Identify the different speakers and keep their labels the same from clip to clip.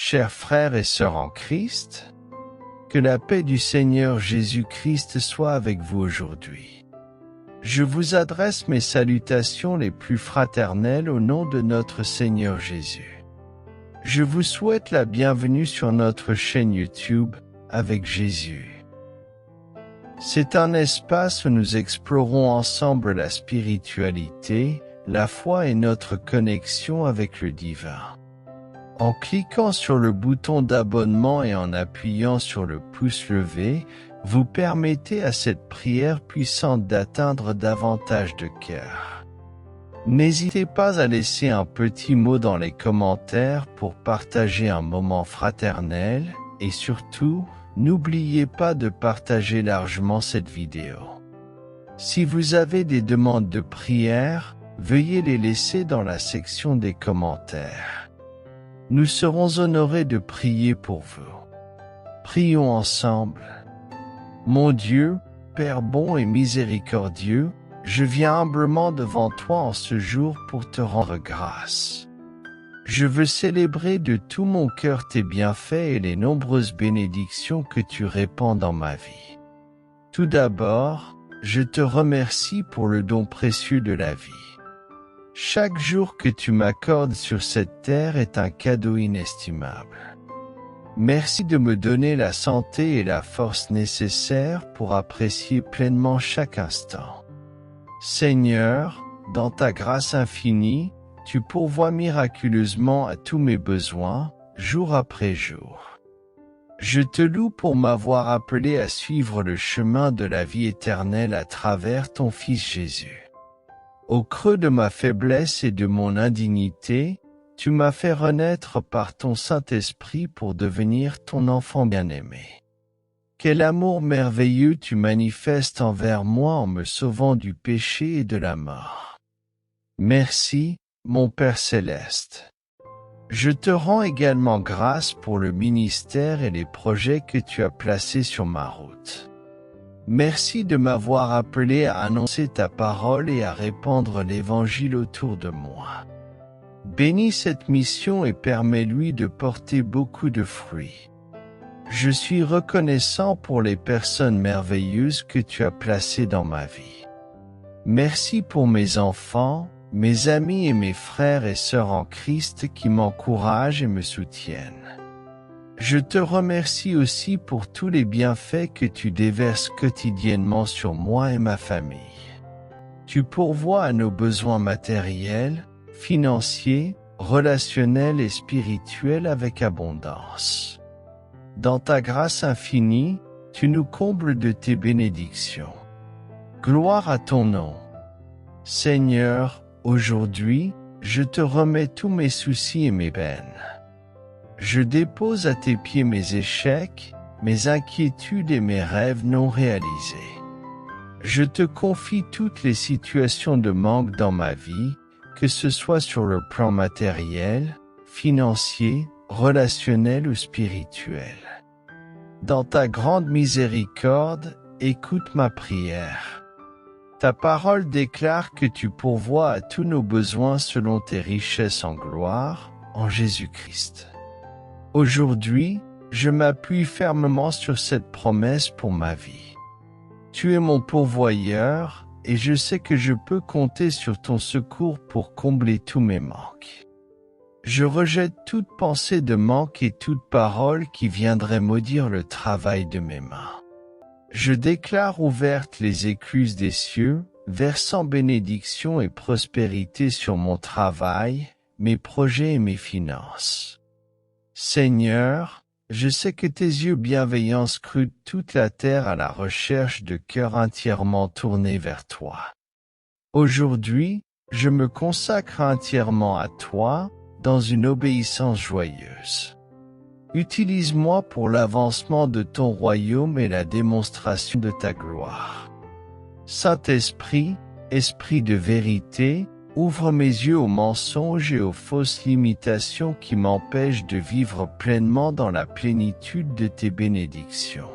Speaker 1: Chers frères et sœurs en Christ, que la paix du Seigneur Jésus-Christ soit avec vous aujourd'hui. Je vous adresse mes salutations les plus fraternelles au nom de notre Seigneur Jésus. Je vous souhaite la bienvenue sur notre chaîne YouTube avec Jésus. C'est un espace où nous explorons ensemble la spiritualité, la foi et notre connexion avec le divin. En cliquant sur le bouton d'abonnement et en appuyant sur le pouce levé, vous permettez à cette prière puissante d'atteindre davantage de cœurs. N'hésitez pas à laisser un petit mot dans les commentaires pour partager un moment fraternel et surtout, n'oubliez pas de partager largement cette vidéo. Si vous avez des demandes de prière, veuillez les laisser dans la section des commentaires. Nous serons honorés de prier pour vous. Prions ensemble. Mon Dieu, Père bon et miséricordieux, je viens humblement devant toi en ce jour pour te rendre grâce. Je veux célébrer de tout mon cœur tes bienfaits et les nombreuses bénédictions que tu répands dans ma vie. Tout d'abord, je te remercie pour le don précieux de la vie. Chaque jour que tu m'accordes sur cette terre est un cadeau inestimable. Merci de me donner la santé et la force nécessaires pour apprécier pleinement chaque instant. Seigneur, dans ta grâce infinie, tu pourvois miraculeusement à tous mes besoins, jour après jour. Je te loue pour m'avoir appelé à suivre le chemin de la vie éternelle à travers ton Fils Jésus. Au creux de ma faiblesse et de mon indignité, tu m'as fait renaître par ton Saint-Esprit pour devenir ton enfant bien-aimé. Quel amour merveilleux tu manifestes envers moi en me sauvant du péché et de la mort. Merci, mon Père céleste. Je te rends également grâce pour le ministère et les projets que tu as placés sur ma route. Merci de m'avoir appelé à annoncer ta parole et à répandre l'Évangile autour de moi. Bénis cette mission et permets-lui de porter beaucoup de fruits. Je suis reconnaissant pour les personnes merveilleuses que tu as placées dans ma vie. Merci pour mes enfants, mes amis et mes frères et sœurs en Christ qui m'encouragent et me soutiennent. Je te remercie aussi pour tous les bienfaits que tu déverses quotidiennement sur moi et ma famille. Tu pourvois à nos besoins matériels, financiers, relationnels et spirituels avec abondance. Dans ta grâce infinie, tu nous combles de tes bénédictions. Gloire à ton nom. Seigneur, aujourd'hui, je te remets tous mes soucis et mes peines. Je dépose à tes pieds mes échecs, mes inquiétudes et mes rêves non réalisés. Je te confie toutes les situations de manque dans ma vie, que ce soit sur le plan matériel, financier, relationnel ou spirituel. Dans ta grande miséricorde, écoute ma prière. Ta parole déclare que tu pourvois à tous nos besoins selon tes richesses en gloire, en Jésus-Christ. Aujourd'hui, je m'appuie fermement sur cette promesse pour ma vie. Tu es mon pourvoyeur, et je sais que je peux compter sur ton secours pour combler tous mes manques. Je rejette toute pensée de manque et toute parole qui viendrait maudire le travail de mes mains. Je déclare ouvertes les écluses des cieux, versant bénédiction et prospérité sur mon travail, mes projets et mes finances. Seigneur, je sais que tes yeux bienveillants scrutent toute la terre à la recherche de cœurs entièrement tournés vers toi. Aujourd'hui, je me consacre entièrement à toi, dans une obéissance joyeuse. Utilise-moi pour l'avancement de ton royaume et la démonstration de ta gloire. Saint-Esprit, Esprit de vérité, ouvre mes yeux aux mensonges et aux fausses limitations qui m'empêchent de vivre pleinement dans la plénitude de tes bénédictions.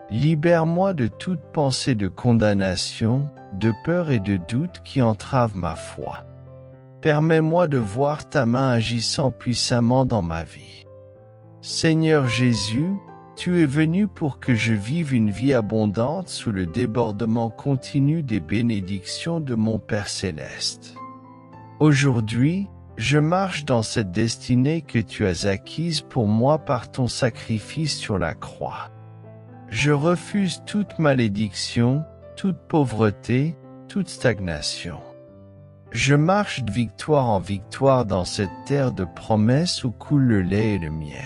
Speaker 1: Libère-moi de toute pensée de condamnation, de peur et de doute qui entravent ma foi. Permets-moi de voir ta main agissant puissamment dans ma vie. Seigneur Jésus, tu es venu pour que je vive une vie abondante sous le débordement continu des bénédictions de mon Père céleste. Aujourd'hui, je marche dans cette destinée que tu as acquise pour moi par ton sacrifice sur la croix. Je refuse toute malédiction, toute pauvreté, toute stagnation. Je marche de victoire en victoire dans cette terre de promesses où coule le lait et le miel.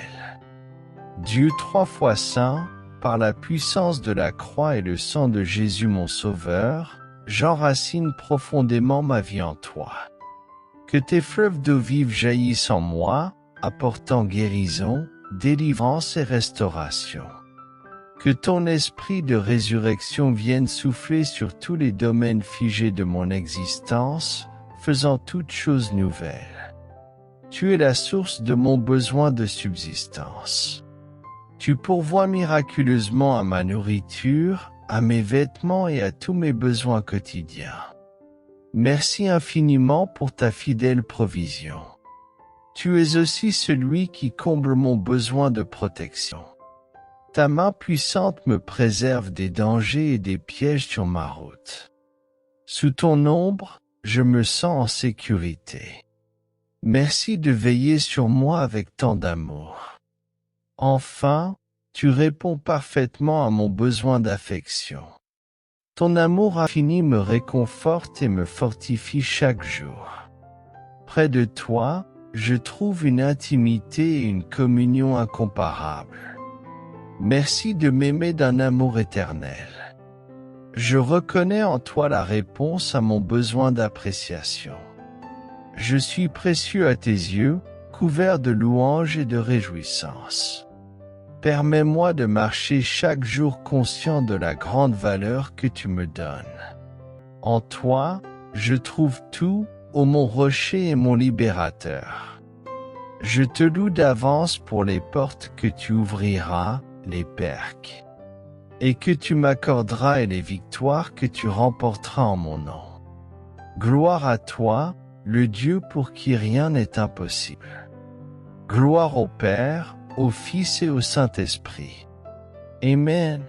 Speaker 1: Dieu 3 fois saint, par la puissance de la croix et le sang de Jésus mon Sauveur, j'enracine profondément ma vie en toi. Que tes fleuves d'eau vive jaillissent en moi, apportant guérison, délivrance et restauration. Que ton esprit de résurrection vienne souffler sur tous les domaines figés de mon existence, faisant toutes choses nouvelles. Tu es la source de mon besoin de subsistance. Tu pourvois miraculeusement à ma nourriture, à mes vêtements et à tous mes besoins quotidiens. Merci infiniment pour ta fidèle provision. Tu es aussi celui qui comble mon besoin de protection. Ta main puissante me préserve des dangers et des pièges sur ma route. Sous ton ombre, je me sens en sécurité. Merci de veiller sur moi avec tant d'amour. Enfin, tu réponds parfaitement à mon besoin d'affection. Ton amour infini me réconforte et me fortifie chaque jour. Près de toi, je trouve une intimité et une communion incomparables. Merci de m'aimer d'un amour éternel. Je reconnais en toi la réponse à mon besoin d'appréciation. Je suis précieux à tes yeux, couvert de louanges et de réjouissances. Permets-moi de marcher chaque jour conscient de la grande valeur que tu me donnes. En toi, je trouve tout, ô mon rocher et mon libérateur. Je te loue d'avance pour les portes que tu ouvriras, les percs, et que tu m'accorderas et les victoires que tu remporteras en mon nom. Gloire à toi, le Dieu pour qui rien n'est impossible. Gloire au Père, au Fils et au Saint-Esprit. Amen.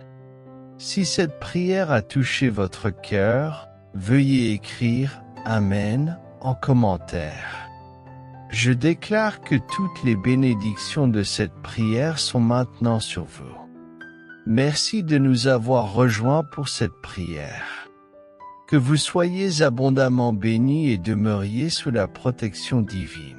Speaker 1: Si cette prière a touché votre cœur, veuillez écrire Amen en commentaire. Je déclare que toutes les bénédictions de cette prière sont maintenant sur vous. Merci de nous avoir rejoints pour cette prière. Que vous soyez abondamment bénis et demeuriez sous la protection divine.